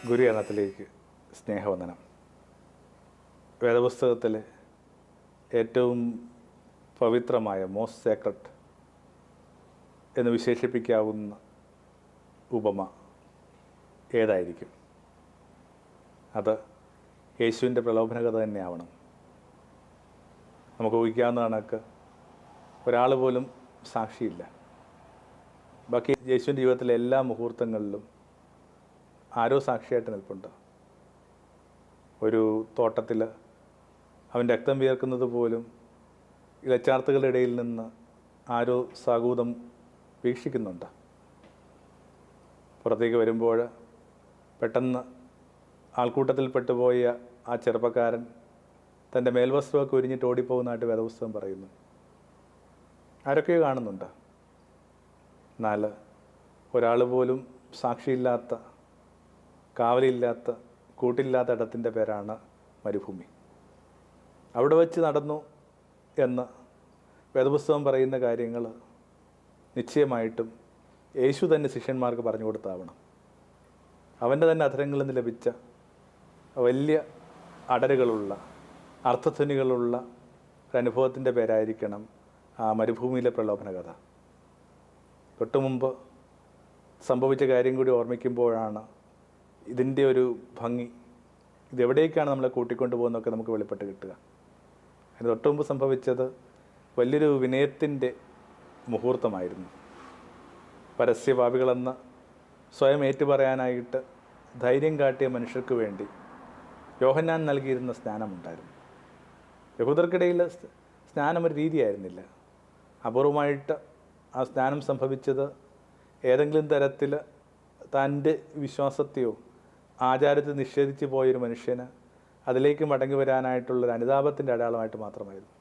ഗുരുഗണത്തിലേക്ക് സ്നേഹവന്ദനം. വേദപുസ്തകത്തിലെ ഏറ്റവും പവിത്രമായ മോസ്റ്റ് സേക്രഡ് എന്ന് വിശേഷിപ്പിക്കാവുന്ന ഉപമ ഏതായിരിക്കും? അത് യേശുവിൻ്റെ പ്രലോഭന കഥ തന്നെയാവണം. നമുക്ക് ഊഹിക്കാവുന്ന കണക്ക് ഒരാൾ പോലും സാക്ഷിയില്ല. ബാക്കി യേശുവിൻ്റെ ജീവിതത്തിലെ എല്ലാ മുഹൂർത്തങ്ങളിലും ആരോ സാക്ഷിയായിട്ട് നിൽപ്പുണ്ട്. ഒരു തോട്ടത്തിൽ അവൻ രക്തം വിയർക്കുന്നത് പോലും ഇലച്ചാർത്തുകളുടെ ഇടയിൽ നിന്ന് ആരോ സാഗൂതം വീക്ഷിക്കുന്നുണ്ട്. പുറത്തേക്ക് വരുമ്പോൾ പെട്ടെന്ന് ആൾക്കൂട്ടത്തിൽ പെട്ടുപോയ ആ ചെറുപ്പക്കാരൻ തൻ്റെ മേൽവസ്ത്രമൊക്കെ ഉരിഞ്ഞിട്ട് ഓടിപ്പോകുന്നതായിട്ട് വേദപുസ്തകം പറയുന്നു. ആരൊക്കെയോ കാണുന്നുണ്ട്. എന്നാൽ ഒരാൾ പോലും സാക്ഷിയില്ലാത്ത, കാവലില്ലാത്ത, കൂട്ടില്ലാത്ത ഇടത്തിൻ്റെ പേരാണ് മരുഭൂമി. അവിടെ വച്ച് നടന്നു എന്ന് വേദപുസ്തകം പറയുന്ന കാര്യങ്ങൾ നിശ്ചയമായിട്ടും യേശു തന്നെ ശിഷ്യന്മാർക്ക് പറഞ്ഞു കൊടുത്താവണം. അവൻ്റെ തന്നെ അധരങ്ങളിൽ നിന്ന് ലഭിച്ച വലിയ അടരുകളുള്ള, അർത്ഥധ്വനികളുള്ള ഒരനുഭവത്തിൻ്റെ പേരായിരിക്കണം ആ മരുഭൂമിയിലെ പ്രലോഭന കഥ. തൊട്ടു മുമ്പ് സംഭവിച്ച കാര്യം കൂടി ഓർമ്മിക്കുമ്പോഴാണ് ഇതിൻ്റെ ഒരു ഭംഗി, ഇതെവിടേക്കാണ് നമ്മളെ കൂട്ടിക്കൊണ്ടു പോകുന്നതൊക്കെ നമുക്ക് വെളിപ്പെട്ട് കിട്ടുക. അതിന് തൊട്ടു മുമ്പ് സംഭവിച്ചത് വലിയൊരു വിനയത്തിൻ്റെ മുഹൂർത്തമായിരുന്നു. പരസ്യപാപികളെന്ന് സ്വയം ഏറ്റുപറയാനായിട്ട് ധൈര്യം കാട്ടിയ മനുഷ്യർക്ക് വേണ്ടി യോഹന്നാൻ നൽകിയിരുന്ന സ്നാനമുണ്ടായിരുന്നു. യഹൂദർക്കിടയിൽ സ്നാനം ഒരു രീതിയായിരുന്നില്ല. അപൂർവമായിട്ട് ആ സ്നാനം സംഭവിച്ചത് ഏതെങ്കിലും തരത്തിൽ തൻ്റെ വിശ്വാസത്തെയോ ആചാരത്തെ നിഷേധിച്ച് പോയൊരു മനുഷ്യന് അതിലേക്ക് മടങ്ങി വരാനായിട്ടുള്ളൊരു അനുതാപത്തിൻ്റെ അടയാളമായിട്ട് മാത്രമായിരുന്നു.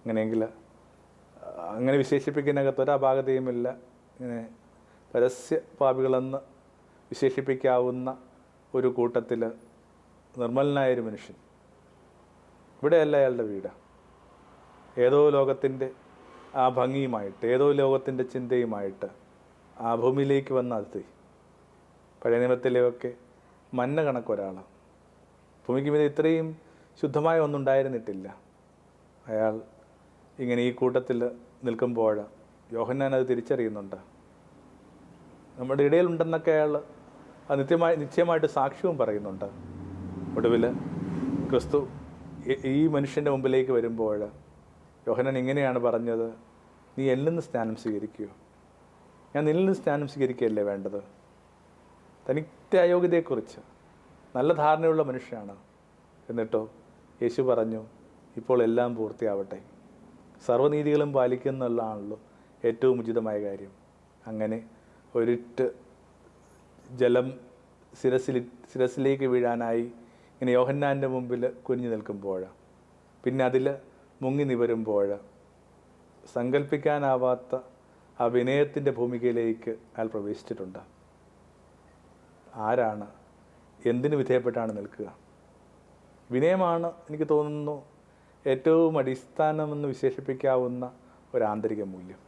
അങ്ങനെയെങ്കിൽ അങ്ങനെ വിശേഷിപ്പിക്കുന്നതിനകത്ത് ഒരപാകതയുമില്ല. ഇങ്ങനെ പരസ്യ പാപികളെന്ന് വിശേഷിപ്പിക്കാവുന്ന ഒരു കൂട്ടത്തിൽ നിർമ്മലനായൊരു മനുഷ്യൻ. ഇവിടെയല്ല അയാളുടെ വീട്. ഏതോ ലോകത്തിൻ്റെ ആ ഭംഗിയുമായിട്ട്, ഏതോ ലോകത്തിൻ്റെ ചിന്തയുമായിട്ട് ആ ഭൂമിയിലേക്ക് വന്ന അതിഥി. പഴയ നിയമത്തിലെയൊക്കെ മന്ന കണക്കൊരാളാണ്. ഭൂമിക്ക് മീതെ ഇത്രയും ശുദ്ധമായ ഒന്നുണ്ടായിരുന്നിട്ടില്ല. അയാൾ ഇങ്ങനെ ഈ കൂട്ടത്തിൽ നിൽക്കുമ്പോൾ യോഹന്നാൻ അത് തിരിച്ചറിയുന്നുണ്ട്. നമ്മുടെ ഇടയിലുണ്ടെന്നൊക്കെ അയാൾ അത് നിശ്ചയമായിട്ട് സാക്ഷ്യവും പറയുന്നുണ്ട്. ഒടുവിൽ ക്രിസ്തു ഈ മനുഷ്യൻ്റെ മുമ്പിലേക്ക് വരുമ്പോൾ യോഹന്നാൻ ഇങ്ങനെയാണ് പറഞ്ഞത്: നീ എന്നിൽ നിന്ന് സ്നാനം സ്വീകരിക്കുകയോ? ഞാൻ നിന്നിൽ നിന്ന് സ്നാനം സ്വീകരിക്കുകയല്ലേ വേണ്ടത്? തനിക്ക് അയോഗ്യതയെക്കുറിച്ച് നല്ല ധാരണയുള്ള മനുഷ്യനാണ്. എന്നിട്ടോ യേശു പറഞ്ഞു, ഇപ്പോൾ എല്ലാം പൂർത്തിയാവട്ടെ. സർവ്വനീതികളും പാലിക്കുന്നുള്ളതാണല്ലോ ഏറ്റവും ഉചിതമായ കാര്യം. അങ്ങനെ ഒരിറ്റ് ജലം ശിരസിലേക്ക് വീഴാനായി ഇങ്ങനെ യോഹന്നാൻ്റെ മുമ്പിൽ കുനിഞ്ഞു നിൽക്കുമ്പോൾ, പിന്നെ അതിൽ മുങ്ങി നിവരുമ്പോൾ സങ്കല്പിക്കാനാവാത്ത ആ വിനയത്തിൻ്റെ ഭൂമികയിലേക്ക് അയാൾ പ്രവേശിച്ചിട്ടുണ്ട്. ആരാണ്, എന്തിനു വിധേയപ്പെട്ടാണ് നിൽക്കുക? വിനയമാണ് എനിക്ക് തോന്നുന്നു ഏറ്റവും അടിസ്ഥാനമെന്ന് വിശേഷിപ്പിക്കാവുന്ന ഒരു ആന്തരിക മൂല്യം.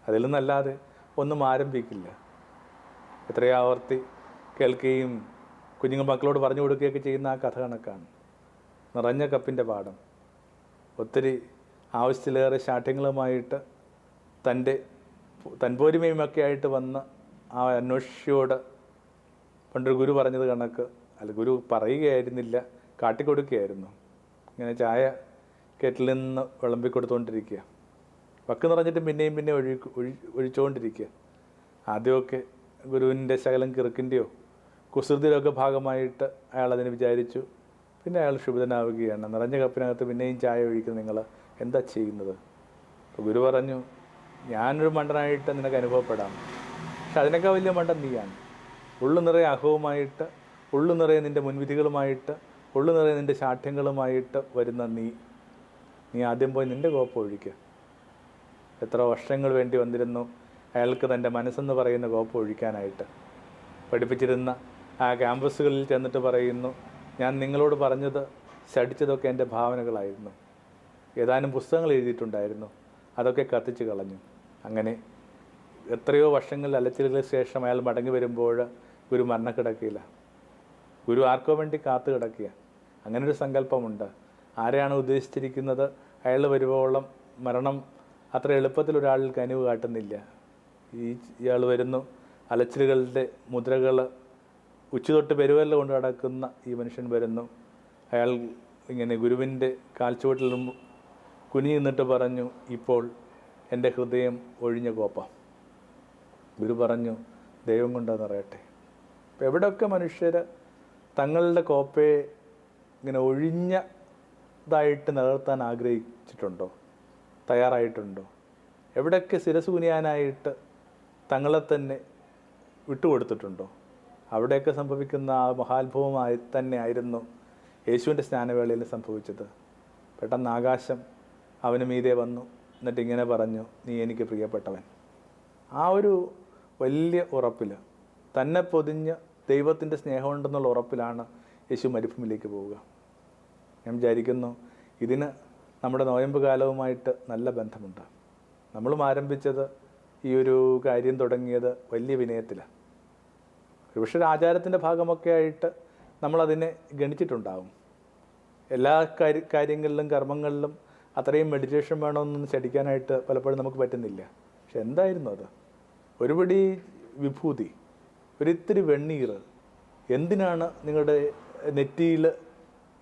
അതിൽ നിന്നല്ലാതെ ഒന്നും ആരംഭിക്കില്ല. എത്രയോ ആവർത്തി കേൾക്കുകയും കുഞ്ഞുങ്ങൾ മക്കളോട് പറഞ്ഞു കൊടുക്കുകയൊക്കെ ചെയ്യുന്ന ആ കഥ കണക്കാണ്. നിറഞ്ഞ കപ്പിൻ്റെ പാഠം. ഒത്തിരി ആവശ്യത്തിലേറെ ശാഠ്യങ്ങളുമായിട്ട് തൻപോരിമയുമൊക്കെ ആയിട്ട് വന്ന ആ അന്വേഷിയോട് പണ്ടൊരു ഗുരു പറഞ്ഞത് കണക്ക്, അല്ല ഗുരു പറയുകയായിരുന്നില്ല, കാട്ടിക്കൊടുക്കുകയായിരുന്നു. ഇങ്ങനെ ചായ കെറ്റിൽ നിന്ന് വിളമ്പിക്കൊടുത്തുകൊണ്ടിരിക്കുക. വക്ക് നിറഞ്ഞിട്ട് പിന്നെയും പിന്നെ ഒഴിച്ചുകൊണ്ടിരിക്കുക. ആദ്യമൊക്കെ ഗുരുവിൻ്റെ ശകലം കിറുക്കിൻ്റെയോ കുസൃതിയുടെ ഒക്കെ ഭാഗമായിട്ട് അയാൾ അതിന് വിചാരിച്ചു. പിന്നെ അയാൾ ക്ഷുഭിതനാവുകയാണ്. നിറഞ്ഞ കപ്പിനകത്ത് പിന്നെയും ചായ ഒഴിക്കുന്നത് നിങ്ങൾ എന്താ ചെയ്യുന്നത്? അപ്പോൾ ഗുരു പറഞ്ഞു, ഞാനൊരു മണ്ടനായിട്ട് നിനക്ക് അനുഭവപ്പെടാം, പക്ഷെ അതിനേക്കാൾ വലിയ മണ്ടൻ നീയാണ്. ഉള്ളു നിറയെ അഹവുമായിട്ട്, ഉള്ളു നിറയെ നിൻ്റെ മുൻവിധികളുമായിട്ട്, ഉള്ളു നിറയെ നിൻ്റെ ശാഠ്യങ്ങളുമായിട്ട് വരുന്ന നീ ആദ്യം പോയി നിൻ്റെ കോപ്പം ഒഴിക്കുക. എത്ര വർഷങ്ങൾ വേണ്ടി വന്നിരുന്നു അയാൾക്ക് തൻ്റെ മനസ്സെന്ന് പറയുന്ന കോപ്പം ഒഴിക്കാനായിട്ട്. പഠിപ്പിച്ചിരുന്ന ആ ക്യാമ്പസുകളിൽ ചെന്നിട്ട് പറയുന്നു, ഞാൻ നിങ്ങളോട് പറഞ്ഞത് ശഠിച്ചതൊക്കെ എൻ്റെ ഭാവനകളായിരുന്നു. ഏതാനും പുസ്തകങ്ങൾ എഴുതിയിട്ടുണ്ടായിരുന്നു, അതൊക്കെ കത്തിച്ച് കളഞ്ഞു. അങ്ങനെ എത്രയോ വർഷങ്ങൾ അലച്ചിലുകൾക്ക് ശേഷം അയാൾ മടങ്ങി വരുമ്പോൾ ഒരു മരണക്കിടക്കയില്ല. ഗുരു ആർക്കോ വേണ്ടി കാത്തു കിടക്കുക. അങ്ങനൊരു സങ്കല്പമുണ്ട്. ആരെയാണ് ഉദ്ദേശിച്ചിരിക്കുന്നത് അയാൾ വരുവോളം മരണം അത്ര എളുപ്പത്തിൽ ഒരാളിൽ കനിവ് കാട്ടുന്നില്ല. ഇയാൾ വരുന്നു, അലച്ചിലുകളുടെ മുദ്രകൾ ഉച്ചതൊട്ട് പെരുവല്ല കൊണ്ട് നടക്കുന്ന ഈ മനുഷ്യൻ വരുന്നു. അയാൾ ഇങ്ങനെ ഗുരുവിൻ്റെ കാൽച്ചുവട്ടിൽ കുനി നിന്നിട്ട് പറഞ്ഞു, ഇപ്പോൾ എൻ്റെ ഹൃദയം ഒഴിഞ്ഞ കോപ്പം. ഗുരു പറഞ്ഞു, ദൈവം കൊണ്ടെന്ന് പറയട്ടെ. അപ്പോൾ എവിടെയൊക്കെ മനുഷ്യർ തങ്ങളുടെ കോപ്പയെ ഇങ്ങനെ ഒഴിഞ്ഞതായിട്ട് നിലനിർത്താൻ ആഗ്രഹിച്ചിട്ടുണ്ടോ, തയ്യാറായിട്ടുണ്ടോ, എവിടെയൊക്കെ ശിരസ് കുനിയാനായിട്ട് തങ്ങളെ തന്നെ വിട്ടുകൊടുത്തിട്ടുണ്ടോ, അവിടെയൊക്കെ സംഭവിക്കുന്ന ആ മഹാത്ഭുവമായി തന്നെ ആയിരുന്നു യേശുവിൻ്റെ സ്നാനവേളയിൽ സംഭവിച്ചത്. പെട്ടെന്ന് ആകാശം അവന് മീതെ വന്നു, എന്നിട്ട് ഇങ്ങനെ പറഞ്ഞു, നീ എനിക്ക് പ്രിയപ്പെട്ടവൻ. ആ ഒരു വലിയ ഉറപ്പിൽ, തന്നെ പൊതിഞ്ഞ് ദൈവത്തിൻ്റെ സ്നേഹമുണ്ടെന്നുള്ള ഉറപ്പിലാണ് യേശു മരുഭൂമിയിലേക്ക് പോവുക. ഞാൻ വിചാരിക്കുന്നു ഇതിന് നമ്മുടെ നോയമ്പ് കാലവുമായിട്ട് നല്ല ബന്ധമുണ്ട്. നമ്മളും ആരംഭിച്ചത് ഈ ഒരു കാര്യം തുടങ്ങിയത് വലിയ വിനയത്തിലാണ്. ഒരുപക്ഷെ ഒരു ആചാരത്തിൻ്റെ ഭാഗമൊക്കെ ആയിട്ട് നമ്മളതിനെ ഗണിച്ചിട്ടുണ്ടാകും. എല്ലാ കാര്യങ്ങളിലും കർമ്മങ്ങളിലും അത്രയും മെഡിറ്റേഷൻ വേണമെന്നൊന്നും ചടിക്കാനായിട്ട് പലപ്പോഴും നമുക്ക് പറ്റുന്നില്ല. പക്ഷെ എന്തായിരുന്നു അത്? ഒരുപടി വിഭൂതി, ഒരിത്തിരി വെണ്ണീർ, എന്തിനാണ് നിങ്ങളുടെ നെറ്റിയിൽ?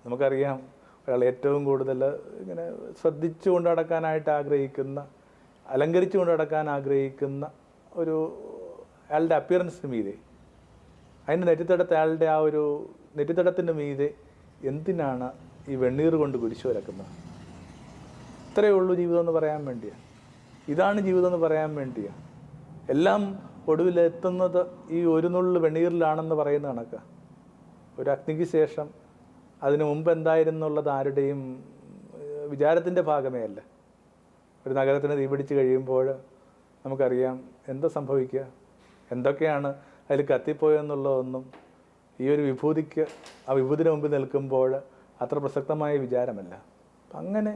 നമുക്കറിയാം ഒരാൾ ഏറ്റവും കൂടുതൽ ഇങ്ങനെ ശ്രദ്ധിച്ചു കൊണ്ട് നടക്കാനായിട്ട് ആഗ്രഹിക്കുന്ന, അലങ്കരിച്ചു കൊണ്ട് നടക്കാൻ ആഗ്രഹിക്കുന്ന ഒരു അയാളുടെ അപ്പിയറൻസിന് മീതെ, അതിൻ്റെ നെറ്റിത്തടത്തെ അയാളുടെ ആ ഒരു നെറ്റിത്തടത്തിൻ്റെ മീതെ എന്തിനാണ് ഈ വെണ്ണീർ കൊണ്ട് കുരിശു വരക്കുന്നത്? ഇത്രയേ ഉള്ളൂ ജീവിതം എന്ന് പറയാൻ വേണ്ടിയാണ്. ഇതാണ് ജീവിതം എന്ന് പറയാൻ വേണ്ടിയാണ്. എല്ലാം ഒടുവിലെത്തുന്നത് ഈ ഒരു നുള്ളു വെണ്ണീറിലാണെന്ന് പറയുന്ന കണക്കാണ്. ഒരു അഗ്നിക്ക് ശേഷം അതിനു മുമ്പ് എന്തായിരുന്നുള്ളത് ആരുടെയും വിചാരത്തിൻ്റെ ഭാഗമേ അല്ല. ഒരു നഗരത്തിന് തീപിടിച്ച് കഴിയുമ്പോൾ നമുക്കറിയാം എന്താ സംഭവിക്കുക, എന്തൊക്കെയാണ് അതിൽ കത്തിപ്പോയെന്നുള്ളതൊന്നും ഈ ഒരു വിഭൂതിക്ക്, ആ വിഭൂതിന് മുമ്പിൽ നിൽക്കുമ്പോൾ അത്ര പ്രസക്തമായ വിചാരമല്ല. അങ്ങനെ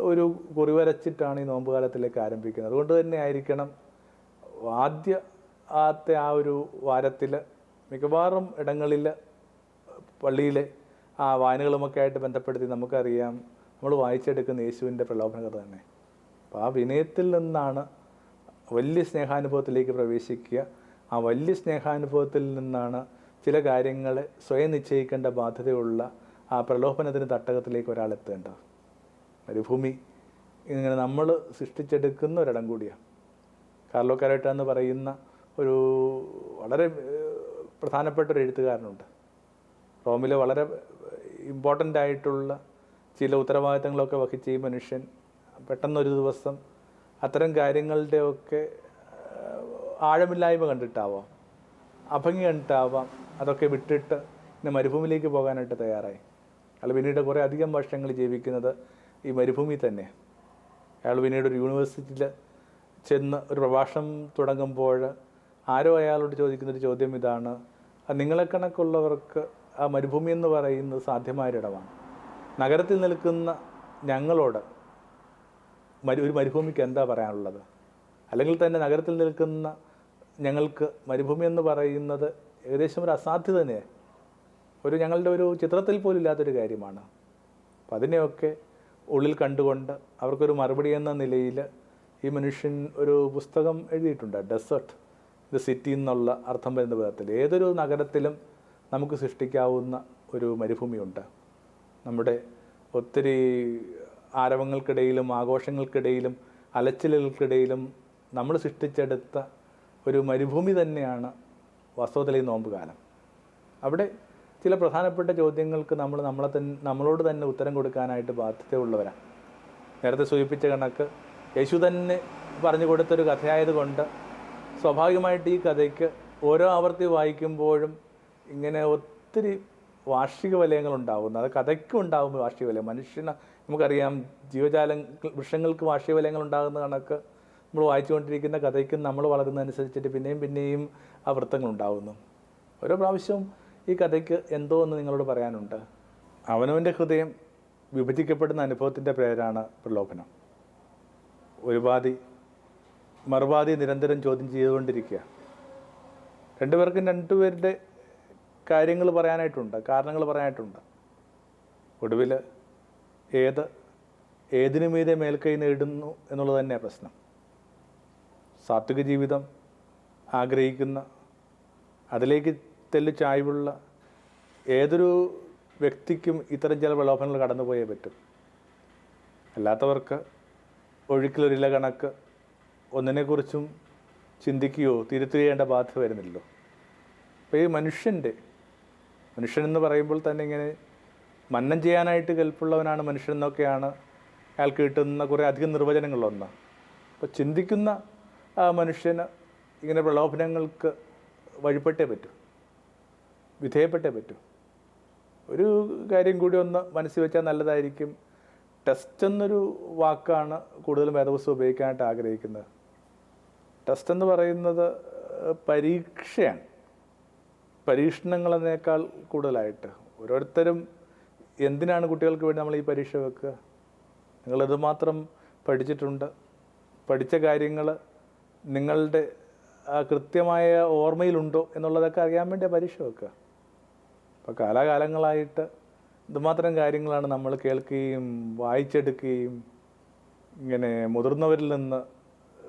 ഒരു കുറിവരച്ചിട്ടാണ് ഈ നോമ്പ് കാലത്തിലേക്ക് ആരംഭിക്കുന്നത്. അതുകൊണ്ട് തന്നെ ആയിരിക്കണം ആദ്യത്തെ ആ ഒരു വാരത്തിൽ മിക്കവാറും ഇടങ്ങളിൽ പള്ളിയിലെ ആ വായനകളുമൊക്കെ ആയിട്ട് ബന്ധപ്പെടുത്തി നമുക്കറിയാം നമ്മൾ വായിച്ചെടുക്കുന്ന യേശുവിൻ്റെ പ്രലോഭന കഥ തന്നെ. അപ്പോൾ ആ വിനയത്തിൽ നിന്നാണ് വലിയ സ്നേഹാനുഭവത്തിലേക്ക് പ്രവേശിക്കുക. ആ വലിയ സ്നേഹാനുഭവത്തിൽ നിന്നാണ് ചില കാര്യങ്ങൾ സ്വയം നിശ്ചയിക്കേണ്ട ബാധ്യതയുള്ള ആ പ്രലോഭനത്തിന് തട്ടകത്തിലേക്ക് ഒരാൾ എത്തേണ്ടത്. മരുഭൂമി ഇങ്ങനെ നമ്മൾ സൃഷ്ടിച്ചെടുക്കുന്ന ഒരിടം കൂടിയാണ്. കാർലോ കരേട്ട എന്ന് പറയുന്ന ഒരു വളരെ പ്രധാനപ്പെട്ട ഒരു എഴുത്തുകാരനുണ്ട്. റോമിലെ വളരെ ഇമ്പോർട്ടൻ്റ് ആയിട്ടുള്ള ചില ഉത്തരവാദിത്തങ്ങളൊക്കെ വഹിച്ച ഈ മനുഷ്യൻ പെട്ടെന്നൊരു ദിവസം അത്തരം കാര്യങ്ങളുടെയൊക്കെ ആഴമില്ലായ്മ കണ്ടിട്ടാവാം, അഭംഗി കണ്ടിട്ടാവാം, അതൊക്കെ വിട്ടിട്ട് പിന്നെ മരുഭൂമിയിലേക്ക് പോകാനായിട്ട് തയ്യാറായി. അയാൾ പിന്നീട് കുറേ അധികം വർഷങ്ങൾ ജീവിക്കുന്നത് ഈ മരുഭൂമി തന്നെ. അയാൾ പിന്നീട് ഒരു യൂണിവേഴ്സിറ്റിയിൽ ചെന്ന് ഒരു പ്രഭാഷണം തുടങ്ങുമ്പോൾ ആരോ അയാളോട് ചോദിക്കുന്നൊരു ചോദ്യം ഇതാണ്, നിങ്ങളെ കണക്കുള്ളവർക്ക് ആ മരുഭൂമി എന്ന് പറയുന്നത് സാധ്യമായൊരിടമാണ്. നഗരത്തിൽ നിൽക്കുന്ന ഞങ്ങളോട് ഒരു മരുഭൂമിക്ക് എന്താ പറയാനുള്ളത്? അല്ലെങ്കിൽ തന്നെ നഗരത്തിൽ നിൽക്കുന്ന ഞങ്ങൾക്ക് മരുഭൂമി എന്ന് പറയുന്നത് ഏകദേശം ഒരു അസാധ്യത തന്നെ, ഞങ്ങളുടെ ഒരു ചിത്രത്തിൽ പോലും ഇല്ലാത്തൊരു കാര്യമാണ്. അപ്പം അതിനെയൊക്കെ ഉള്ളിൽ കണ്ടുകൊണ്ട് അവർക്കൊരു മറുപടി എന്ന നിലയിൽ ഈ മനുഷ്യൻ ഒരു പുസ്തകം എഴുതിയിട്ടുണ്ട്. ഡെസേർട്ട് ദ സിറ്റി എന്നുള്ള അർത്ഥം വരുന്ന വിധത്തിൽ ഏതൊരു നഗരത്തിലും നമുക്ക് സൃഷ്ടിക്കാവുന്ന ഒരു മരുഭൂമിയുണ്ട്. നമ്മുടെ ഒത്തിരി ആരവങ്ങൾക്കിടയിലും ആഘോഷങ്ങൾക്കിടയിലും അലച്ചിലുകൾക്കിടയിലും നമ്മൾ സൃഷ്ടിച്ചെടുത്ത ഒരു മരുഭൂമി തന്നെയാണ് വാസ്തവത്തിൽ ഈ നോമ്പ് കാലം. അവിടെ ചില പ്രധാനപ്പെട്ട ചോദ്യങ്ങൾക്ക് നമ്മളോട് തന്നെ ഉത്തരം കൊടുക്കാനായിട്ട് ബാധ്യതയുള്ളവരാണ്. നേരത്തെ സൂചിപ്പിച്ച കണക്ക് യേശു തന്നെ പറഞ്ഞു കൊടുത്തൊരു കഥയായതുകൊണ്ട് സ്വാഭാവികമായിട്ട് ഈ കഥയ്ക്ക് ഓരോ ആവർത്തി വായിക്കുമ്പോഴും ഇങ്ങനെ ഒത്തിരി വാർഷിക വലയങ്ങളുണ്ടാകുന്നു. അത് കഥയ്ക്കും ഉണ്ടാകും വാർഷിക വലയം. മനുഷ്യന് നമുക്കറിയാം വൃക്ഷങ്ങൾക്ക് വാർഷിക വലയങ്ങൾ ഉണ്ടാകുന്ന കണക്ക് നമ്മൾ വായിച്ചുകൊണ്ടിരിക്കുന്ന കഥയ്ക്കും നമ്മൾ വളരുന്നതനുസരിച്ചിട്ട് പിന്നെയും ആ വൃത്തങ്ങളുണ്ടാകുന്നു. ഓരോ പ്രാവശ്യവും ഈ കഥയ്ക്ക് എന്തോ എന്ന് നിങ്ങളോട് പറയാനുണ്ട്. അവനവൻ്റെ ഹൃദയം വിഭജിക്കപ്പെടുന്ന അനുഭവത്തിൻ്റെ പേരാണ് പ്രലോഭനം. ഒരു പാതി മറുപാതി നിരന്തരം ചോദ്യം ചെയ്തുകൊണ്ടിരിക്കുക. രണ്ടുപേർക്കും രണ്ടുപേരുടെ കാര്യങ്ങൾ പറയാനായിട്ടുണ്ട്, കാരണങ്ങൾ പറയാനായിട്ടുണ്ട്. ഒടുവിൽ ഏതിനു മീതെ മേൽക്കൈ നേടുന്നു എന്നുള്ളത് തന്നെയാണ് പ്രശ്നം. സാത്വിക ജീവിതം ആഗ്രഹിക്കുന്ന, അതിലേക്ക് ചായ്വുള്ള ഏതൊരു വ്യക്തിക്കും ഇത്തരം ചില പ്രലോഭനങ്ങൾ കടന്നുപോയേ പറ്റും. അല്ലാത്തവർക്ക് ഒഴുക്കിലൊരില കണക്ക് ഒന്നിനെക്കുറിച്ചും ചിന്തിക്കുകയോ തിരുത്തുകയേണ്ട ബാധ്യത വരുന്നില്ലല്ലോ. അപ്പോൾ ഈ മനുഷ്യനെന്ന് പറയുമ്പോൾ തന്നെ ഇങ്ങനെ മന്നം ചെയ്യാനായിട്ട് കെൽപ്പുള്ളവനാണ് മനുഷ്യൻ എന്നൊക്കെയാണ് അയാൾക്ക് കിട്ടുന്ന കുറേ അധികം നിർവചനങ്ങളൊന്ന്. അപ്പോൾ ചിന്തിക്കുന്ന ആ മനുഷ്യന് ഇങ്ങനെ പ്രലോഭനങ്ങൾക്ക് വഴിപ്പെട്ടേ പറ്റൂ, വിധേയപ്പെട്ടേ പറ്റൂ. ഒരു കാര്യം കൂടി ഒന്ന് മനസ്സിൽ വെച്ചാൽ നല്ലതായിരിക്കും. ടെസ്റ്റ് എന്നൊരു വാക്കാണ് കൂടുതലും വേദപുസ്തകം ഉപയോഗിക്കാനായിട്ട് ആഗ്രഹിക്കുന്നത്. ടെസ്റ്റ് എന്ന് പറയുന്നത് പരീക്ഷയാണ്, പരീക്ഷണങ്ങളെന്നേക്കാൾ കൂടുതലായിട്ട്. ഓരോരുത്തരും എന്തിനാണ് കുട്ടികൾക്ക് വേണ്ടി നമ്മൾ ഈ പരീക്ഷ വെക്കുക? നിങ്ങളെതുമാത്രം പഠിച്ചിട്ടുണ്ട്, പഠിച്ച കാര്യങ്ങൾ നിങ്ങളുടെ കൃത്യമായ ഓർമ്മയിലുണ്ടോ എന്നുള്ളതൊക്കെ അറിയാൻ വേണ്ടി പരീക്ഷ വെക്കുക. അപ്പോൾ കാലാകാലങ്ങളായിട്ട് ഇതുമാത്രം കാര്യങ്ങളാണ് നമ്മൾ കേൾക്കുകയും വായിച്ചെടുക്കുകയും ഇങ്ങനെ മുതിർന്നവരിൽ നിന്ന്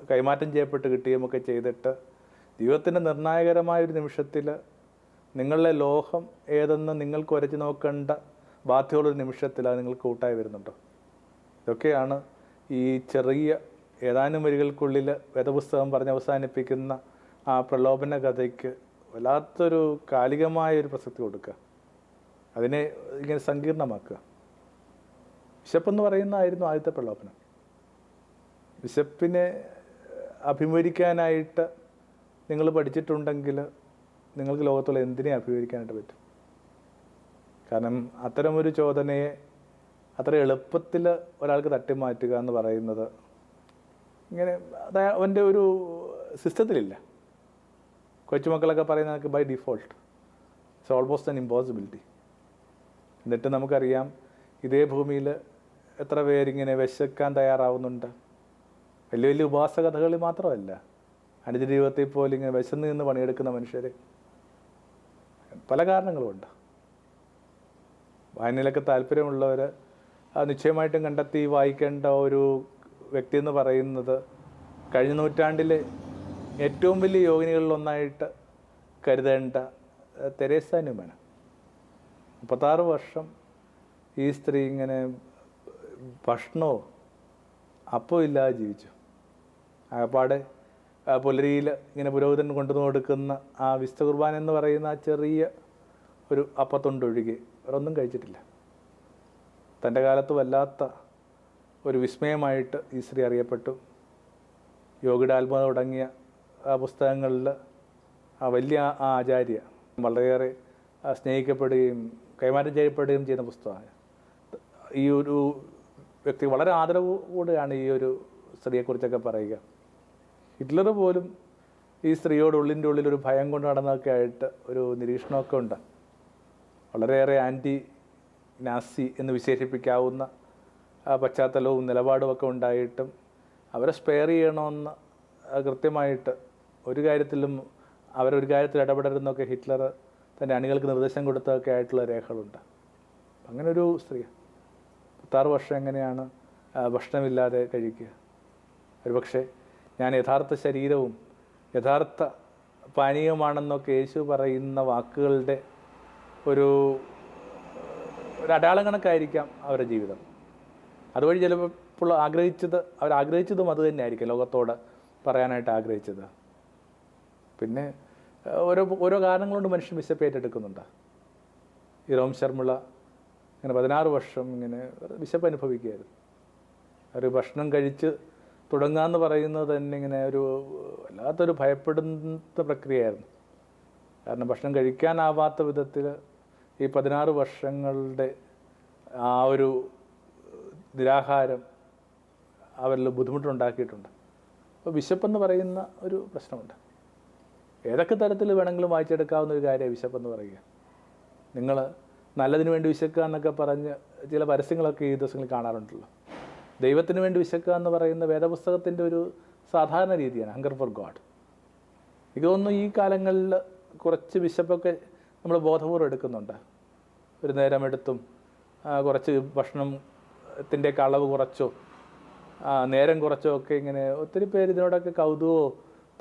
കൈമാറ്റം ചെയ്യപ്പെട്ട് കിട്ടുകയുമൊക്കെ ചെയ്തിട്ട് ജീവിതത്തിൻ്റെ നിർണായകരമായൊരു നിമിഷത്തിൽ നിങ്ങളുടെ ലോകം ഏതെന്ന് നിങ്ങൾക്ക് ഉരച്ച് നോക്കേണ്ട ബാധ്യതയുള്ളൊരു നിമിഷത്തിൽ അത് നിങ്ങൾക്ക് കൂട്ടായി വരുന്നുണ്ടോ? ഇതൊക്കെയാണ് ഈ ചെറിയ ഏതാനും വരികൾക്കുള്ളിൽ വേദപുസ്തകം പറഞ്ഞ് അവസാനിപ്പിക്കുന്ന ആ പ്രലോഭന കഥയ്ക്ക് വല്ലാത്തൊരു കാലികമായൊരു പ്രസക്തി കൊടുക്കുക, അതിനെ ഇങ്ങനെ സങ്കീർണമാക്കുക. വിശപ്പെന്ന് പറയുന്നതായിരുന്നു ആദ്യത്തെ പ്രലോഭനം. വിശപ്പിനെ അഭിമുഖീകരിക്കാനായിട്ട് നിങ്ങൾ പഠിച്ചിട്ടുണ്ടെങ്കിൽ നിങ്ങൾക്ക് ലോകത്തുള്ള എന്തിനെ അഭിമുഖീകരിക്കാനായിട്ട് പറ്റും. കാരണം അത്തരമൊരു ചോദനയെ അത്ര എളുപ്പത്തിൽ ഒരാൾക്ക് തട്ടിമാറ്റുക എന്ന് പറയുന്നത് ഇങ്ങനെ അവൻ്റെ ഒരു സിസ്റ്റത്തിലില്ല. കൊച്ചുമക്കളൊക്കെ പറയുന്നതൊക്കെ by default it's almost an impossibility. എന്നിട്ട് നമുക്കറിയാം ഇതേ ഭൂമിയിൽ എത്ര പേരിങ്ങനെ വിശക്കാൻ തയ്യാറാവുന്നുണ്ട്. വലിയ വലിയ ഉപാസകഥകളിൽ മാത്രമല്ല, അനുജ ജീവിതത്തിൽ പോലും ഇങ്ങനെ വിശന്ന് നിന്ന് പണിയെടുക്കുന്ന മനുഷ്യർ പല കാരണങ്ങളുമുണ്ട്. വായനയിലൊക്കെ താല്പര്യമുള്ളവർ നിശ്ചയമായിട്ടും കണ്ടെത്തി വായിക്കേണ്ട ഒരു വ്യക്തി എന്ന് പറയുന്നത് കഴിഞ്ഞ നൂറ്റാണ്ടിലെ ഏറ്റവും വലിയ യോഗിനികളിലൊന്നായിട്ട് കരുതേണ്ട തെരേസ ന്യൂമാൻ. 36 വർഷം ഈ സ്ത്രീ ഇങ്ങനെ ഭക്ഷണമോ അപ്പോൾ ഇല്ലാതെ ജീവിച്ചു. ആകപ്പാടെ പുലരിയിൽ ഇങ്ങനെ പുരോഹിതൻ കൊണ്ടുവന്ന് കൊടുക്കുന്ന ആ വിശുദ്ധ കുർബാന എന്ന് പറയുന്ന ആ ചെറിയ ഒരു അപ്പത്തൊണ്ടൊഴികെ വേറൊന്നും കഴിച്ചിട്ടില്ല. തൻ്റെ കാലത്ത് വല്ലാത്ത ഒരു വിസ്മയമായിട്ട് ഈ സ്ത്രീ അറിയപ്പെട്ടു. യോഗിയുടെ ആത്മകഥ തുടങ്ങിയ ആ പുസ്തകങ്ങളിൽ ആ വലിയ ആ ആചാര്യ വളരെയേറെ സ്നേഹിക്കപ്പെടുകയും കൈമാറ്റം ചെയ്യപ്പെടുകയും ചെയ്യുന്ന പുസ്തകമാണ്. ഈ ഒരു വ്യക്തി വളരെ ആദരവോടെയാണ് ഈ ഒരു സ്ത്രീയെക്കുറിച്ചൊക്കെ പറയുക. ഹിറ്റ്ലർ പോലും ഈ സ്ത്രീയോട് ഉള്ളിൻ്റെ ഉള്ളിലൊരു ഭയം കൊണ്ട് നടന്നതൊക്കെ ആയിട്ട് ഒരു നിരീക്ഷണമൊക്കെ ഉണ്ട്. വളരെയേറെ ആൻറ്റി നാസി എന്ന് വിശേഷിപ്പിക്കാവുന്ന പശ്ചാത്തലവും നിലപാടുമൊക്കെ ഉണ്ടായിട്ടും അവരെ സ്പെയർ ചെയ്യണമെന്ന് കൃത്യമായിട്ട് ഒരു കാര്യത്തിലും അവരൊരു കാര്യത്തിൽ ഇടപെടരുന്നൊക്കെ ഹിറ്റ്ലർ തൻ്റെ അണികൾക്ക് നിർദ്ദേശം കൊടുത്തതൊക്കെ ആയിട്ടുള്ള രേഖകളുണ്ട്. അങ്ങനെ ഒരു സ്ത്രീ 36 വർഷം എങ്ങനെയാണ് ഭക്ഷണമില്ലാതെ കഴിക്കുക? ഒരുപക്ഷെ ഞാൻ യഥാർത്ഥ ശരീരവും യഥാർത്ഥ പാനീയമാണെന്നൊക്കെ യേശു പറയുന്ന വാക്കുകളുടെ ഒരു അടയാളം കണക്കായിരിക്കാം അവരുടെ ജീവിതം. അതുവഴി ചിലപ്പോൾ അവരാഗ്രഹിച്ചതും അത് തന്നെയായിരിക്കും ലോകത്തോട് പറയാനായിട്ട് ആഗ്രഹിച്ചത്. പിന്നെ ഓരോ കാരണങ്ങൾ കൊണ്ട് മനുഷ്യൻ വിശപ്പേറ്റെടുക്കുന്നുണ്ട്. ഈ റോം ശർമിള ഇങ്ങനെ 16 വർഷം ഇങ്ങനെ വിശപ്പ് അനുഭവിക്കുകയായിരുന്നു. ഒരു ഭക്ഷണം കഴിച്ച് തുടങ്ങാമെന്ന് പറയുന്നത് തന്നെ ഇങ്ങനെ ഒരു വല്ലാത്തൊരു ഭയപ്പെടുന്ന പ്രക്രിയയായിരുന്നു. കാരണം ഭക്ഷണം കഴിക്കാനാവാത്ത വിധത്തിൽ ഈ 16 വർഷങ്ങളുടെ ആ ഒരു നിരാഹാരം അവരിൽ ബുദ്ധിമുട്ടുണ്ടാക്കിയിട്ടുണ്ട്. അപ്പോൾ വിശപ്പെന്ന് പറയുന്ന ഒരു പ്രശ്നമുണ്ട്. ഏതൊക്കെ തരത്തിൽ വേണമെങ്കിലും വായിച്ചെടുക്കാവുന്ന ഒരു കാര്യമാണ് വിശപ്പെന്ന് പറയുക. നിങ്ങൾ നല്ലതിന് വേണ്ടി വിശക്കുക എന്നൊക്കെ പറഞ്ഞ് ചില പരസ്യങ്ങളൊക്കെ ഈ ദിവസങ്ങളിൽ കാണാറുണ്ടല്ലോ. ദൈവത്തിന് വേണ്ടി വിശക്കുക എന്ന് പറയുന്ന വേദപുസ്തകത്തിൻ്റെ ഒരു സാധാരണ രീതിയാണ്, ഹങ്കർ ഫോർ ഗോഡ്. എനിക്ക് തോന്നുന്നു ഈ കാലങ്ങളിൽ കുറച്ച് വിശപ്പൊക്കെ നമ്മൾ ബോധപൂർവ്വം എടുക്കുന്നുണ്ട്. ഒരു നേരം എടുത്തും കുറച്ച് ഭക്ഷണത്തിൻ്റെയൊക്കെ അളവ് കുറച്ചോ നേരം കുറച്ചോ ഒക്കെ ഇങ്ങനെ ഒത്തിരി പേര് ഇതിനോടൊക്കെ കൗതുകമോ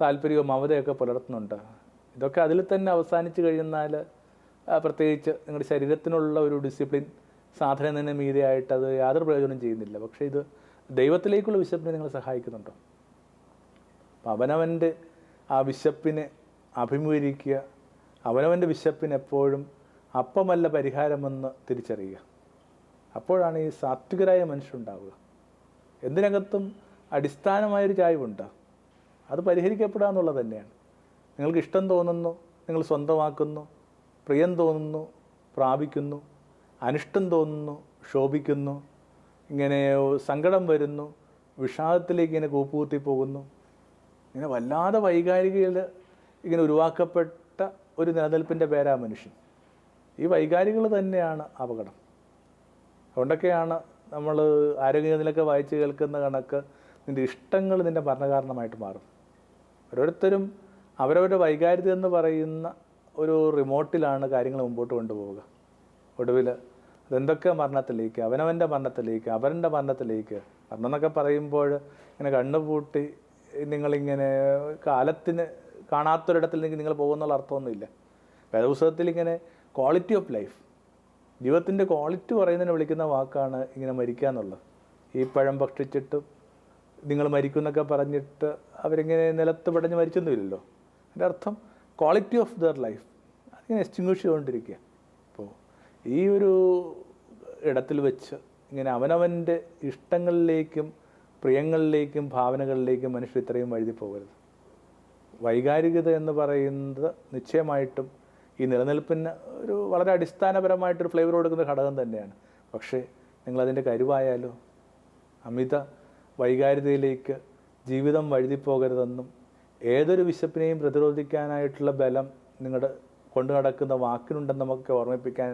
താല്പര്യമോ മമതയൊക്കെ പുലർത്തുന്നുണ്ട്. ഇതൊക്കെ അതിൽ തന്നെ അവസാനിച്ച് കഴിയുന്നാൽ പ്രത്യേകിച്ച് നിങ്ങളുടെ ശരീരത്തിനുള്ള ഒരു ഡിസിപ്ലിൻ സാധനത്തിന് മീതെയായിട്ട് അത് യാതൊരു പ്രയോജനം ചെയ്യുന്നില്ല. പക്ഷേ ഇത് ദൈവത്തിലേക്കുള്ള വിശപ്പിനെ നിങ്ങളെ സഹായിക്കുന്നുണ്ടോ? അപ്പം അവനവൻ്റെ ആ വിശപ്പിനെ അഭിമുഖീകരിക്കുക. അവനവൻ്റെ വിശപ്പിന് എപ്പോഴും അപ്പമല്ല പരിഹാരമെന്ന് തിരിച്ചറിയുക. അപ്പോഴാണ് ഈ സാത്വികരായ മനുഷ്യരുണ്ടാവുക. എന്തിനകത്തും അടിസ്ഥാനമായൊരു ചായ്വുണ്ട്. അത് പരിഹരിക്കപ്പെടുക എന്നുള്ളത് തന്നെയാണ്. നിങ്ങൾക്ക് ഇഷ്ടം തോന്നുന്നു, നിങ്ങൾ സ്വന്തമാക്കുന്നു. പ്രിയം തോന്നുന്നു, പ്രാപിക്കുന്നു. അനിഷ്ടം തോന്നുന്നു, ശോഭിക്കുന്നു. ഇങ്ങനെ സങ്കടം വരുന്നു, വിഷാദത്തിലേക്ക് ഇങ്ങനെ കൂപ്പുകുത്തി പോകുന്നു. ഇങ്ങനെ വല്ലാതെ വൈകാരികയിൽ ഇങ്ങനെ ഉരുവാക്കപ്പെട്ട ഒരു നിലനിൽപ്പിൻ്റെ പേരാ മനുഷ്യൻ. ഈ വൈകാരികൾ തന്നെയാണ് അപകടം. അതുകൊണ്ടൊക്കെയാണ് നമ്മൾ ആരോഗ്യനിലൊക്കെ വായിച്ച് കേൾക്കുന്ന കണക്ക് നിൻ്റെ ഇഷ്ടങ്ങൾ നിൻ്റെ മരണകാരണമായിട്ട് മാറും. ഓരോരുത്തരും അവരവരുടെ വൈകാരികത എന്ന് പറയുന്ന ഒരു റിമോട്ടിലാണ് കാര്യങ്ങൾ മുമ്പോട്ട് കൊണ്ടുപോവുക. ഒടുവിൽ അതെന്തൊക്കെ മരണത്തിലേക്ക്, അവനവൻ്റെ മരണത്തിലേക്ക്, അവരുടെ മരണത്തിലേക്ക്. മരണം എന്നൊക്കെ പറയുമ്പോൾ ഇങ്ങനെ കണ്ണുപൂട്ടി നിങ്ങളിങ്ങനെ കാലത്തിന് കാണാത്തൊരിടത്തിൽ നിങ്ങൾ പോകുന്നുള്ള അർത്ഥമൊന്നുമില്ല. വേദപുസ്തകത്തിൽ ഇങ്ങനെ ക്വാളിറ്റി ഓഫ് ലൈഫ്, ജീവിതത്തിൻ്റെ ക്വാളിറ്റി പറയുന്നതിന് വിളിക്കുന്ന വാക്കാണ് ഇങ്ങനെ മരിക്കുക എന്നുള്ളത്. ഈ പഴം ഭക്ഷിച്ചിട്ടും നിങ്ങൾ മരിക്കുമെന്നൊക്കെ പറഞ്ഞിട്ട് അവരിങ്ങനെ നിലത്ത് പടഞ്ഞ് മരിച്ചൊന്നുമില്ലല്ലോ. അതിൻ്റെ അർത്ഥം ക്വാളിറ്റി ഓഫ് ദർ ലൈഫ് അതിങ്ങനെ എക്സ്റ്റിങ്വിഷ് ചെയ്തുകൊണ്ടിരിക്കുക. അപ്പോൾ ഈ ഒരു ഇടത്തിൽ വെച്ച് ഇങ്ങനെ അവനവൻ്റെ ഇഷ്ടങ്ങളിലേക്കും പ്രിയങ്ങളിലേക്കും ഭാവനകളിലേക്കും മനുഷ്യർ ഇത്രയും വഴുതി പോകരുത്. വൈകാരികത എന്ന് പറയുന്നത് നിശ്ചയമായിട്ടും ഈ നിലനിൽപ്പിന് ഒരു വളരെ അടിസ്ഥാനപരമായിട്ടൊരു ഫ്ലേവർ കൊടുക്കുന്ന ഘടകം തന്നെയാണ്. പക്ഷേ നിങ്ങളതിൻ്റെ കരുവായാലോ അമിത വൈകാരികതയിലേക്ക് ജീവിതം വഴുതിപ്പോകരുതെന്നും ഏതൊരു വിശപ്പിനെയും പ്രതിരോധിക്കാനായിട്ടുള്ള ബലം നിങ്ങളുടെ കൊണ്ടു നടക്കുന്ന വാക്കിനുണ്ടെന്ന് നമുക്ക് ഓർമ്മിപ്പിക്കാൻ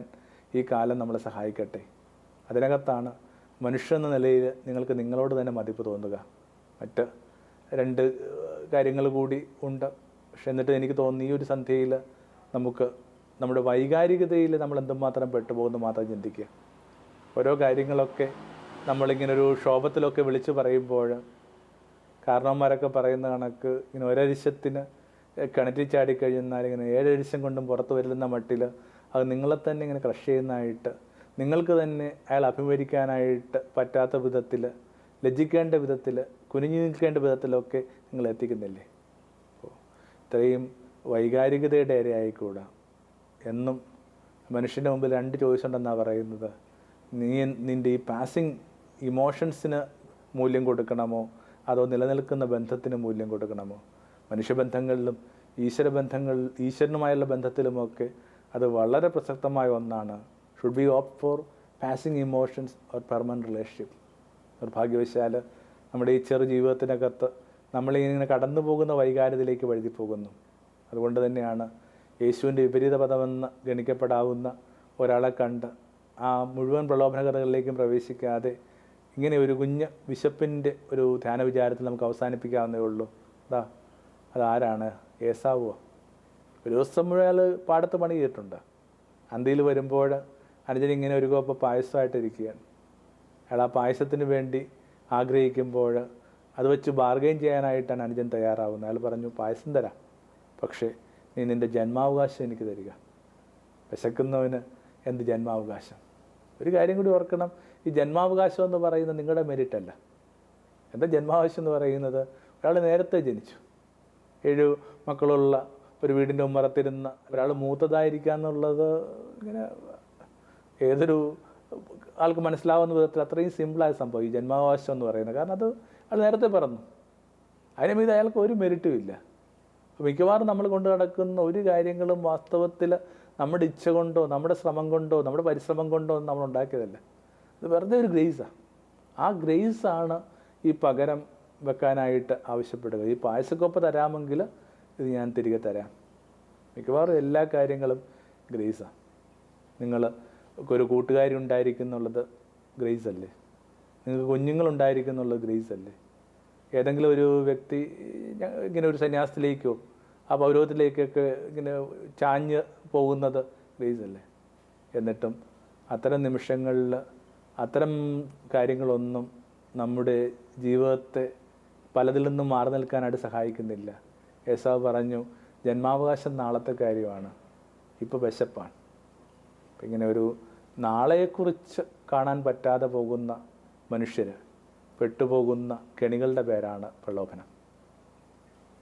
ഈ കാലം നമ്മളെ സഹായിക്കട്ടെ. അതിനകത്താണ് മനുഷ്യനെന്ന നിലയിൽ നിങ്ങൾക്ക് നിങ്ങളോട് തന്നെ മതിപ്പ് തോന്നുക. മറ്റ് 2 കാര്യങ്ങൾ കൂടി ഉണ്ട്. പക്ഷെ എന്നിട്ട് എനിക്ക് തോന്നുന്നു ഈ ഒരു സന്ധ്യയിൽ നമുക്ക് നമ്മുടെ വൈകാരികതയിൽ നമ്മൾ എന്തുമാത്രം പെട്ടുപോകുന്നു മാത്രം ചിന്തിക്കുക. ഓരോ കാര്യങ്ങളൊക്കെ നമ്മളിങ്ങനൊരു ക്ഷോഭത്തിലൊക്കെ വിളിച്ച് പറയുമ്പോൾ കാരണവന്മാരൊക്കെ പറയുന്ന കണക്ക് ഇങ്ങനെ ഒരരിശത്തിന് കിണറ്റിൽ ചാടിക്കഴിഞ്ഞാൽ ഇങ്ങനെ 7 അരിശം കൊണ്ടും പുറത്ത് വരുന്ന മട്ടിൽ അത് നിങ്ങളെ തന്നെ ഇങ്ങനെ ക്രഷ് ചെയ്യുന്നതായിട്ട്, നിങ്ങൾക്ക് തന്നെ അയാൾ അഭിമുഖീകരിക്കാനായിട്ട് പറ്റാത്ത വിധത്തിൽ, ലജ്ജിക്കേണ്ട വിധത്തിൽ, കുനിഞ്ഞു നിൽക്കേണ്ട വിധത്തിലൊക്കെ നിങ്ങൾ എത്തിക്കുന്നില്ലേ? അപ്പോൾ ഇത്രയും വൈകാരികതയുടെ ഇരയായിക്കൂടാ. എന്നും മനുഷ്യൻ്റെ മുമ്പിൽ 2 ചോയ്സ് ഉണ്ടെന്നാണ് പറയുന്നത്. നിൻ്റെ ഈ പാസിങ് ഇമോഷൻസിന് മൂല്യം കൊടുക്കണമോ അതോ നിലനിൽക്കുന്ന ബന്ധത്തിന് മൂല്യം കൊടുക്കണമോ? മനുഷ്യബന്ധങ്ങളിലും ഈശ്വരനുമായുള്ള ബന്ധത്തിലുമൊക്കെ അത് വളരെ പ്രസക്തമായ ഒന്നാണ്. Should be opt for passing emotions or permanent relationship. നിർഭാഗ്യവശാൽ നമ്മുടെ ഈ ചെറു ജീവിതത്തിനകത്ത് നമ്മളിങ്ങനെ കടന്നു പോകുന്ന വൈകാര്യത്തിലേക്ക് വഴുതി പോകുന്നു. അതുകൊണ്ട് തന്നെയാണ് യേശുവിൻ്റെ വിപരീത പദമെന്ന് ഗണിക്കപ്പെടാവുന്ന ഒരാളെ കണ്ട് ആ മുഴുവൻ പ്രലോഭനകഥകളിലേക്കും പ്രവേശിക്കാതെ ഇങ്ങനെ ഒരു കുഞ്ഞ് വിശപ്പിൻ്റെ ഒരു ധ്യാന വിചാരത്തിൽ നമുക്ക് അവസാനിപ്പിക്കാവുന്നേ ഉള്ളൂ. അതാരാണ്? ഏസാവോ? ഒരു ദിവസം മുഴുവൻ അയാൾ പാടത്ത് പണി ചെയ്തിട്ടുണ്ട്. അന്തിയിൽ വരുമ്പോൾ അനുജൻ ഇങ്ങനെ ഒരു കോപ്പ പായസമായിട്ടിരിക്കുകയാണ്. അയാൾ ആ പായസത്തിന് വേണ്ടി ആഗ്രഹിക്കുമ്പോൾ അത് വെച്ച് ബാർഗെയിൻ ചെയ്യാനായിട്ടാണ് അനുജൻ തയ്യാറാവുന്നത്. അയാൾ പറഞ്ഞു, പായസം തരാം, പക്ഷേ നീ നിൻ്റെ ജന്മാവകാശം എനിക്ക് തരിക. വിശക്കുന്നവന് എന്ത് ജന്മാവകാശം? ഒരു കാര്യം കൂടി ഓർക്കണം, ഈ ജന്മാവകാശം എന്ന് പറയുന്നത് നിങ്ങളുടെ മെരിറ്റല്ല. എന്താ ജന്മാവകാശം എന്ന് പറയുന്നത്? ഒരാൾ നേരത്തെ ജനിച്ചു, 7 മക്കളുള്ള ഒരു വീടിൻ്റെ ഉമ്മറത്തിരുന്ന ഒരാൾ മൂത്തതായിരിക്കുക എന്നുള്ളത് ഇങ്ങനെ ഏതൊരു ആൾക്ക് മനസ്സിലാവുന്ന വിധത്തിൽ അത്രയും സിമ്പിളായ സംഭവം ഈ ജന്മാവകാശം എന്ന് പറയുന്നത്. കാരണം അത് അയാൾ നേരത്തെ പറഞ്ഞു. അതിന് മീത് അയാൾക്ക് ഒരു മെരിറ്റും ഇല്ല. മിക്കവാറും നമ്മൾ കൊണ്ട് നടക്കുന്ന ഒരു കാര്യങ്ങളും വാസ്തവത്തിൽ നമ്മുടെ ഇച്ഛ കൊണ്ടോ നമ്മുടെ ശ്രമം കൊണ്ടോ നമ്മുടെ പരിശ്രമം കൊണ്ടോ ഒന്നും നമ്മൾ ഉണ്ടാക്കിയതല്ല. ഇത് വെറുതെ ഒരു ഗ്രേസാണ്. ആ ഗ്രേസാണ് ഈ പകരം വെക്കാനായിട്ട് ആവശ്യപ്പെടുക. ഈ പായസക്കൊപ്പ തരാമെങ്കിൽ ഇത് ഞാൻ തിരികെ തരാം. മിക്കവാറും എല്ലാ കാര്യങ്ങളും ഗ്രേസാണ്. നിങ്ങൾ ഒരു കൂട്ടുകാരി ഉണ്ടായിരിക്കുന്നുള്ളത് ഗ്രേസ് അല്ലേ? നിങ്ങൾക്ക് കുഞ്ഞുങ്ങളുണ്ടായിരിക്കുന്നുള്ളത് ഗ്രേസ് അല്ലേ? ഏതെങ്കിലും ഒരു വ്യക്തി ഇങ്ങനെ ഒരു സന്യാസത്തിലേക്കോ ആ പൗരോഹിത്യത്തിലേക്കൊക്കെ ഇങ്ങനെ ചാഞ്ഞ് പോകുന്നത് പ്ലീസ് അല്ലേ. എന്നിട്ടും അത്തരം നിമിഷങ്ങളിൽ അത്തരം കാര്യങ്ങളൊന്നും നമ്മുടെ ജീവിതത്തെ പലതിൽ നിന്നും മാറി നിൽക്കാനായിട്ട് സഹായിക്കുന്നില്ല. ഏസാവ് പറഞ്ഞു, ജന്മാവകാശം നാളത്തെ കാര്യമാണ്, ഇപ്പോൾ വിശപ്പാണ്. അപ്പം ഇങ്ങനെ ഒരു നാളെക്കുറിച്ച് കാണാൻ പറ്റാതെ പോകുന്ന മനുഷ്യർ പെട്ടുപോകുന്ന കെണികളുടെ പേരാണ് പ്രലോഭനം.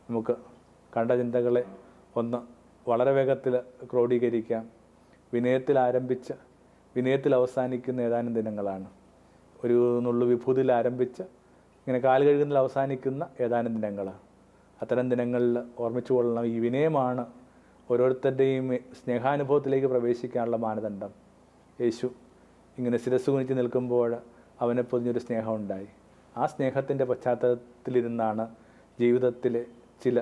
നമുക്ക് കണ്ട ചിന്തകളെ ഒന്ന് വളരെ വേഗത്തിൽ ക്രോഡീകരിക്കാം. വിനയത്തിൽ ആരംഭിച്ച് വിനയത്തിൽ അവസാനിക്കുന്ന ഏതാനും ദിനങ്ങളാണ്. ഒരു നുള്ളു വിഭൂതിയിൽ ആരംഭിച്ച് ഇങ്ങനെ കാല് കഴുകുന്നതിൽ അവസാനിക്കുന്ന ഏതാനും ദിനങ്ങൾ. അത്തരം ദിനങ്ങളിൽ ഓർമ്മിച്ചു കൊള്ളണം, ഈ വിനയമാണ് ഓരോരുത്തരുടെയും സ്നേഹാനുഭവത്തിലേക്ക് പ്രവേശിക്കാനുള്ള മാനദണ്ഡം. യേശു ഇങ്ങനെ ശിരസ്സ് കുനിച്ച് നിൽക്കുമ്പോൾ അവനെ പൊതിഞ്ഞൊരു സ്നേഹമുണ്ടായി. ആ സ്നേഹത്തിൻ്റെ പശ്ചാത്തലത്തിലിരുന്നാണ് ജീവിതത്തിലെ ചില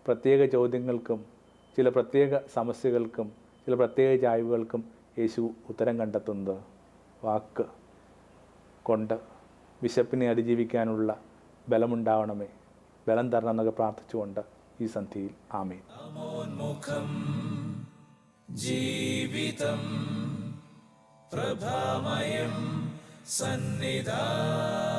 പ്രത്യേക ചോദ്യങ്ങൾക്കും ചില പ്രത്യേക സമസ്യകൾക്കും ചില പ്രത്യേക ചായ്വുകൾക്കും യേശു ഉത്തരം കണ്ടെത്തുന്നത്. വാക്ക് കൊണ്ട് വിശപ്പിനെ അതിജീവിക്കാനുള്ള ബലമുണ്ടാവണമേ, ബലം തരണം എന്നൊക്കെ പ്രാർത്ഥിച്ചുകൊണ്ട് ഈ സന്ധ്യയിൽ ആമേൻ. ജീവിതം പ്രഭാമയം സന്നിധാനം.